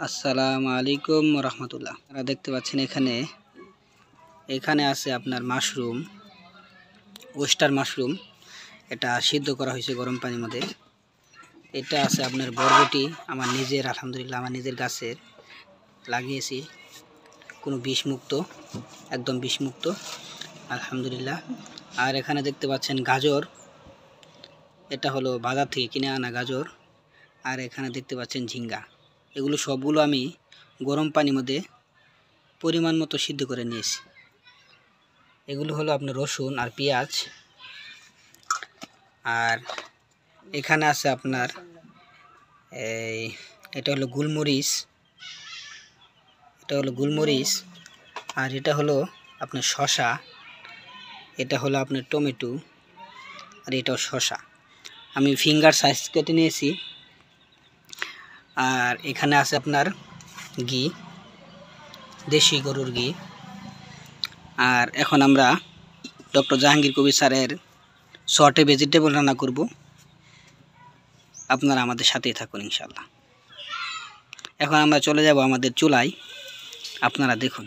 আসসালামু আলাইকুম রহমতুল্লাহ। আপনারা দেখতে পাচ্ছেন এখানে আছে আপনার মাশরুম, ওয়েস্টার মাশরুম। এটা সিদ্ধ করা হয়েছে গরম পানির মধ্যে। এটা আছে আপনার বরবটি, আমার নিজের, আলহামদুলিল্লাহ আমার নিজের গাছের লাগিয়েছি, কোনো বিষমুক্ত, একদম বিষমুক্ত আলহামদুলিল্লাহ। আর এখানে দেখতে পাচ্ছেন গাজর, এটা হলো বাজার থেকে কিনে আনা গাজর। আর এখানে দেখতে পাচ্ছেন ঝিঙ্গা। এগুলো সবগুলো আমি গরম পানির মধ্যে পরিমাণ মতো সিদ্ধ করে নিয়েছি। এগুলো হলো আপনার রসুন আর পেঁয়াজ। আর এখানে আছে আপনার এটা হলো গোলমরিচ, আর এটা হলো আপনার শসা, এটা হলো আপনার টমেটো, আর এটাও শসা। আমি ফিঙ্গার সাইজ কেটে নিয়েছি। আর এখানে আছে আপনার ঘি, দেশি গরুর ঘি। আর এখন আমরা ডক্টর জাহাঙ্গীর কবির স্যারের শর্টে ভেজিটেবল রান্না করব। আপনারা আমাদের সাথেই থাকুন ইনশাল্লাহ। এখন আমরা চলে যাব আমাদের চুলায়, আপনারা দেখুন।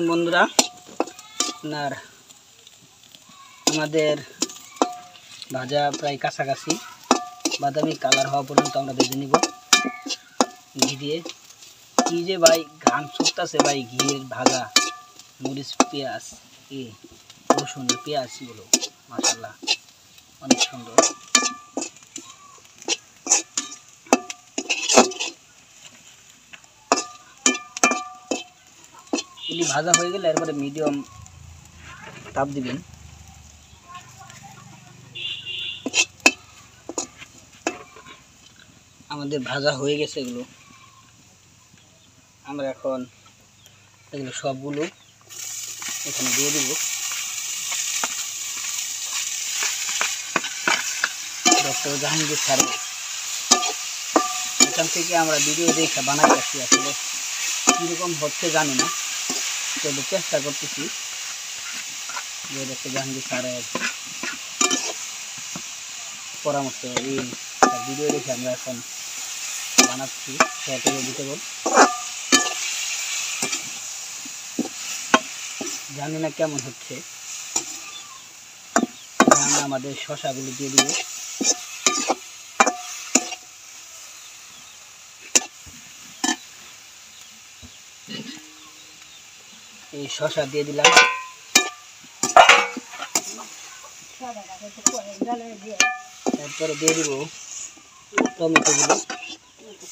বন্ধুরা, আপনার আমাদের ভাজা প্রায় কাছাকাছি, বাদামি কালার হওয়া পর্যন্ত আমরা ভেজে নিব ঘি দিয়ে। কি যে ভাই ঘাম ছুটতেছে ভাই, ঘিয়ের ভাজা, মরিচ, পেঁয়াজ, রসুন, পেঁয়াজগুলো মাশাআল্লাহ অনেক সুন্দর। এগুলি ভাজা হয়ে গেলে এরপরে মিডিয়াম তাপ দিবেন। আমাদের ভাজা হয়ে গেছে এগুলো। আমরা এখন এগুলো সবগুলো এখানে দিয়ে দিব। ডক্টর জাহাঙ্গীর স্যারের এখান থেকে আমরা ভিডিও দেখে বানাই আসছি। আসলে কীরকম হচ্ছে জানি না, তবে চেষ্টা করতেছি যে ডক্টর জাহাঙ্গীর স্যারের পরামর্শ এই ভিডিও দেখে আমরা এখন বানাচ্ছি শর্টে ভেজিটেবল। জানি না কেমন হচ্ছে। আমরা আমাদের শসাগুলো দিয়ে দিব। এই শসা দিয়ে দিলাম। এরপরে দিয়ে দিব টমেটোগুলো।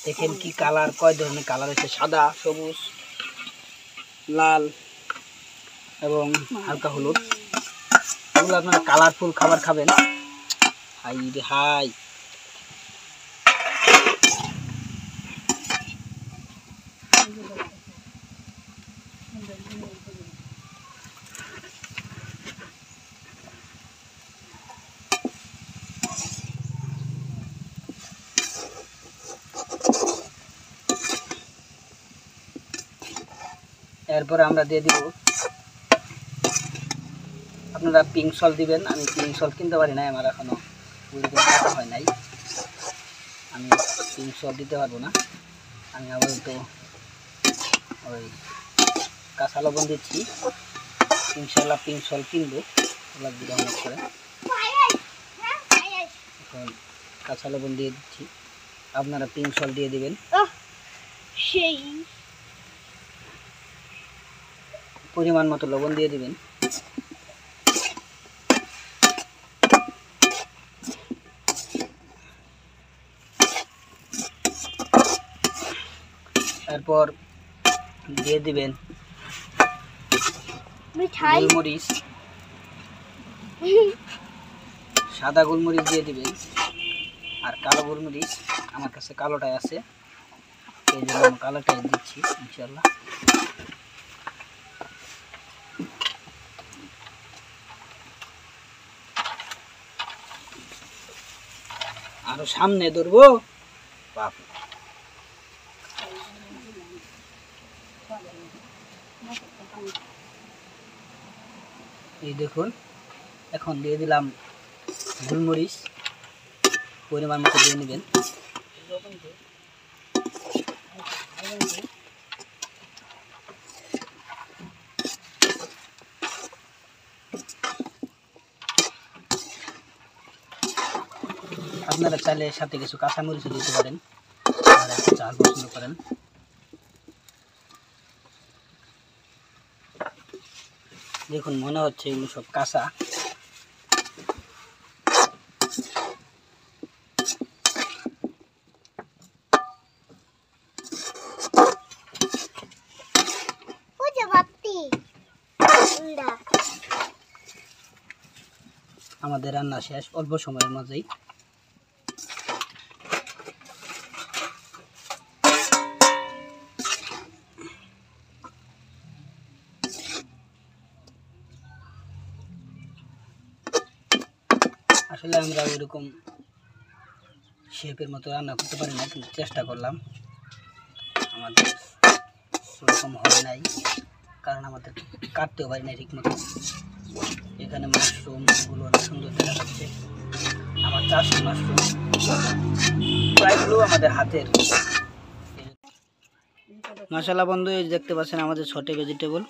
দেখেন কি কালার, কয় ধরনের কালার হচ্ছে, সাদা, সবুজ, লাল এবং হালকা হলুদ। এগুলো আপনারা কালারফুল খাবার খাবেন। হাই রে হাই, এরপরে আমরা দিয়ে দিব, আপনারা পিঙ্ক সল্ট দিবেন। আমি পিঙ্ক সল্ট কিনতে পারি নাই, আমার এখনো টাকা হয় নাই, আমি পিঙ্ক সল্ট দিতে পারবো না। আমি আপাতত ওই কাঁচা লবণ দিচ্ছি। ইনশাল্লাহ পিঙ্ক সল্ট কিনবো অনেক করে। এখন কাঁচা লবণ দিয়ে দিচ্ছি, আপনারা পিঙ্ক সল্ট দিয়ে দিবেন। পরিমাণ মতো লবণ দিয়ে দিবেন। এরপর দিয়ে দিবেন গোলমরিচ, সাদা গোলমরিচ দিয়ে দিবেন, আর কালো গোলমরিচ। আমার কাছে কালোটাই আছে, এই জন্য আমি কালোটাই দিচ্ছি ইনশাল্লাহ। আরো সামনে ধরবো। এই দেখুন, এখন দিয়ে দিলাম গোলমরিচ, পরিমাণ মতো দিয়ে নেবেন। আপনারা চাইলে এর সাথে কিছু কাঁচামরিচও দিতে পারেন, যারা একটু ঝাল পছন্দ করেন। দেখুন, মনে হচ্ছে এগুলো সব কাঁচা। আমাদের রান্না শেষ অল্প সময়ের মধ্যেই। আসলে আমরা ওইরকম শেফের মতো রান্না করতে পারি না, কিন্তু চেষ্টা করলাম। আমাদের ওরকম হয় নাই, কারণ আমাদের কাটতেও পারি না ঠিক মতো। এখানে মাশরুমগুলো অনেক সুন্দর দেখা যাচ্ছে, আমার চাষের মাশরুম, প্রায়গুলো আমাদের হাতের। মাশাআল্লাহ বন্ধু, এই দেখতে পাচ্ছেন আমাদের ছোটে ভেজিটেবল।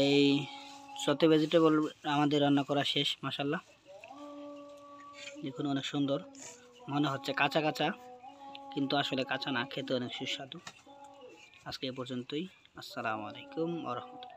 এই ছোটে ভেজিটেবল আমাদের রান্না করা শেষ। মাশাআল্লাহ, দেখুন অনেক সুন্দর, মনে হচ্ছে কাঁচা কাঁচা, কিন্তু আসলে কাঁচা না, খেতে অনেক সুস্বাদু। আজকে এ পর্যন্তই। আসসালামু আলাইকুম ওয়া রাহমাতুল্লাহ।